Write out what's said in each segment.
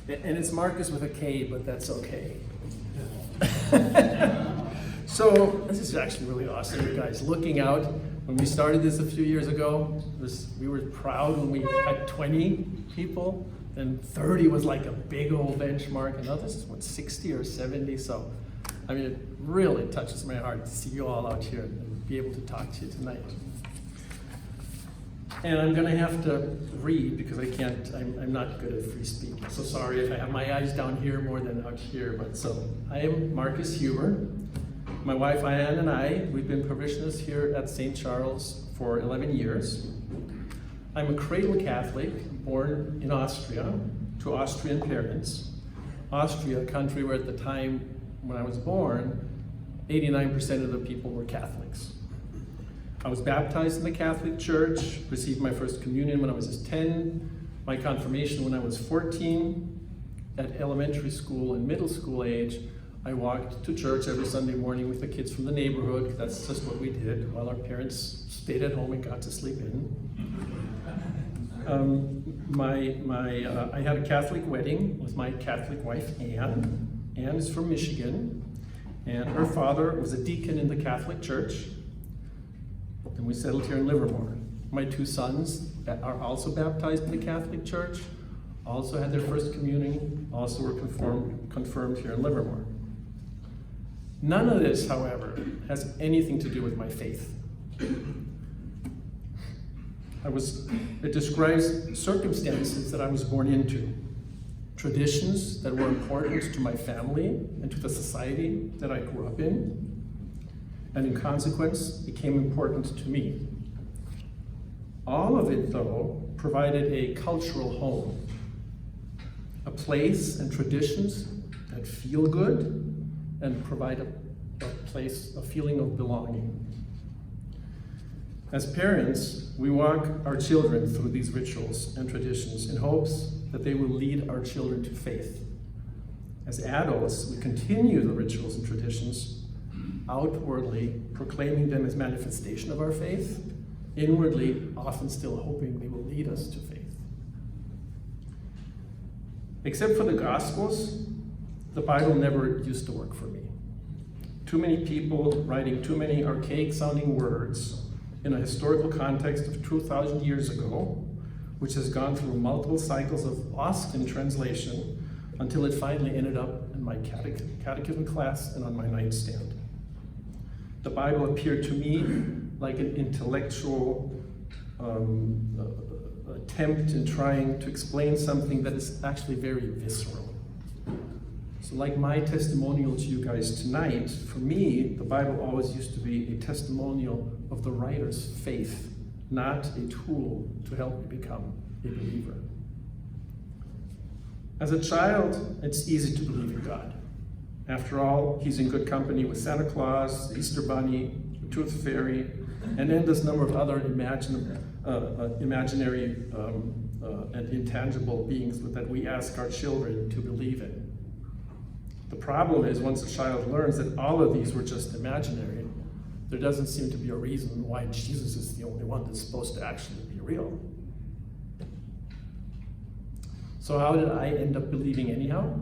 And it's Markus with a K, but that's okay. So this is actually really awesome, you guys. Looking out, when we started this a few years ago, we were proud when we had 20 people, and 30 was like a big old benchmark, and now this is what, 60 or 70, so I mean, it really touches my heart to see you all out here and be able to talk to you tonight. And I'm gonna have to read because I'm not good at free speaking. So sorry if I have my eyes down here more than out here, but so I am Markus Huber. My wife Anne and I, we've been parishioners here at St. Charles for 11 years. I'm a cradle Catholic, born in Austria, to Austrian parents. Austria, a country where at the time when I was born, 89% of the people were Catholics. I was baptized in the Catholic Church, received my first communion when I was 10, my confirmation when I was 14. At elementary school and middle school age, I walked to church every Sunday morning with the kids from the neighborhood. That's just what we did while our parents stayed at home and got to sleep in. I had a Catholic wedding with my Catholic wife, Anne. Anne is from Michigan, and her father was a deacon in the Catholic Church. And we settled here in Livermore. My two sons are also baptized in the Catholic Church, also had their first communion, also were confirmed here in Livermore. None of this, however, has anything to do with my faith. It describes circumstances that I was born into, traditions that were important to my family and to the society that I grew up in, and in consequence, became important to me. All of it, though, provided a cultural home, a place and traditions that feel good and provide a feeling of belonging. As parents, we walk our children through these rituals and traditions in hopes that they will lead our children to faith. As adults, we continue the rituals and traditions, outwardly proclaiming them as manifestation of our faith, inwardly often still hoping they will lead us to faith. Except for the Gospels, the Bible never used to work for me. Too many people writing too many archaic sounding words in a historical context of 2,000 years ago, which has gone through multiple cycles of lost in translation until it finally ended up in my catechism class and on my nightstand. The Bible appeared to me like an intellectual attempt in trying to explain something that is actually very visceral. So like my testimonial to you guys tonight, for me, the Bible always used to be a testimonial of the writer's faith, not a tool to help me become a believer. As a child, it's easy to believe in God. After all, he's in good company with Santa Claus, the Easter Bunny, the Tooth Fairy, and endless number of other imaginary and intangible beings that we ask our children to believe in. The problem is, once a child learns that all of these were just imaginary, there doesn't seem to be a reason why Jesus is the only one that's supposed to actually be real. So how did I end up believing anyhow?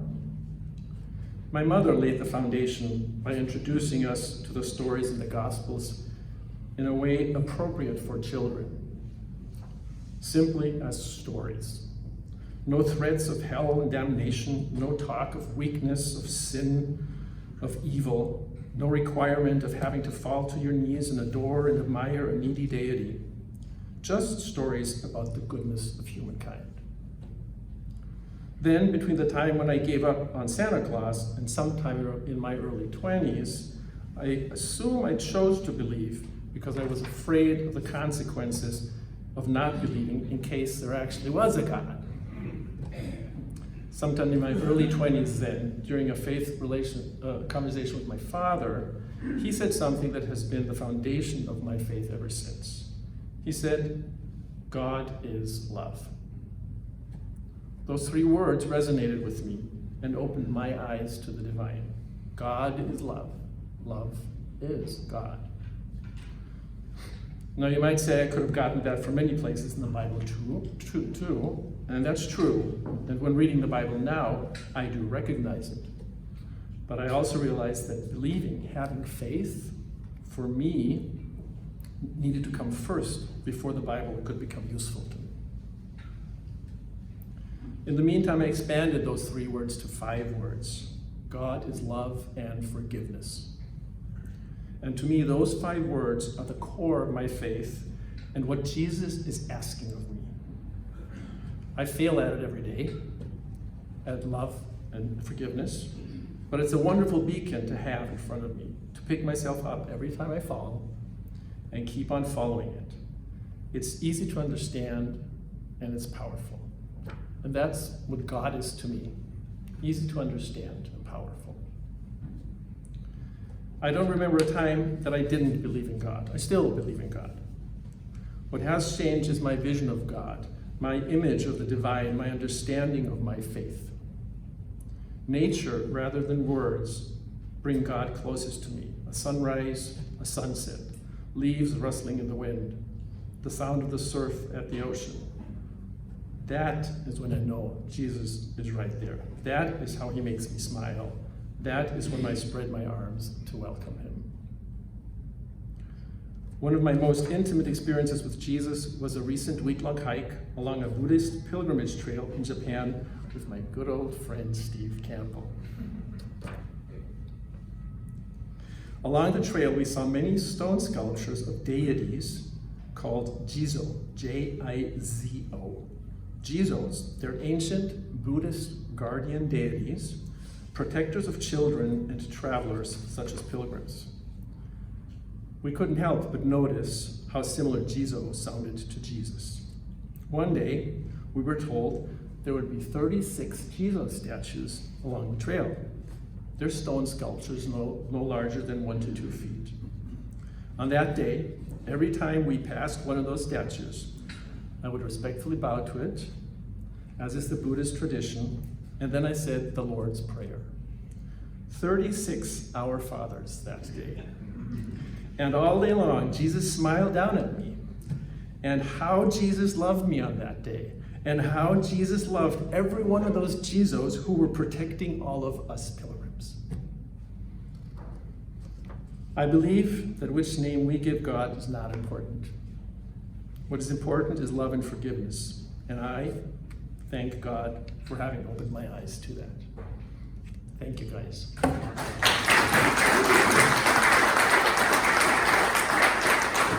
My mother laid the foundation by introducing us to the stories in the Gospels in a way appropriate for children, simply as stories. No threats of hell and damnation, no talk of weakness, of sin, of evil, no requirement of having to fall to your knees and adore and admire a needy deity. Just stories about the goodness of humankind. Then, between the time when I gave up on Santa Claus and sometime in my early 20s, I assume I chose to believe because I was afraid of the consequences of not believing in case there actually was a God. Sometime in my early 20s then, during a faith conversation with my father, he said something that has been the foundation of my faith ever since. He said, God is love. Those three words resonated with me and opened my eyes to the divine. God is love. Love is God. Now you might say I could have gotten that from many places in the Bible too, and that's true. And when reading the Bible now, I do recognize it. But I also realize that believing, having faith, for me, needed to come first before the Bible could become useful to me. In the meantime, I expanded those 3 words to 5 words. God is love and forgiveness. And to me, those 5 words are the core of my faith and what Jesus is asking of me. I fail at it every day, at love and forgiveness, but it's a wonderful beacon to have in front of me, to pick myself up every time I fall and keep on following it. It's easy to understand and it's powerful. And that's what God is to me, easy to understand and powerful. I don't remember a time that I didn't believe in God. I still believe in God. What has changed is my vision of God, my image of the divine, my understanding of my faith. Nature, rather than words, bring God closest to me. A sunrise, a sunset, leaves rustling in the wind, the sound of the surf at the ocean. That is when I know Jesus is right there. That is how he makes me smile. That is when I spread my arms to welcome him. One of my most intimate experiences with Jesus was a recent week-long hike along a Buddhist pilgrimage trail in Japan with my good old friend Steve Campbell. Along the trail, we saw many stone sculptures of deities called Jizo, J-I-Z-O. Jizos, they're ancient Buddhist guardian deities, protectors of children and travelers such as pilgrims. We couldn't help but notice how similar Jizo sounded to Jesus. One day, we were told there would be 36 Jizo statues along the trail. They're stone sculptures no larger than 1 to 2 feet. On that day, every time we passed one of those statues, I would respectfully bow to it, as is the Buddhist tradition, and then I said the Lord's Prayer. 36 Our Fathers that day. And all day long, Jesus smiled down at me. And how Jesus loved me on that day. And how Jesus loved every one of those Jizos who were protecting all of us pilgrims. I believe that which name we give God is not important. What is important is love and forgiveness. And I thank God for having opened my eyes to that. Thank you, guys.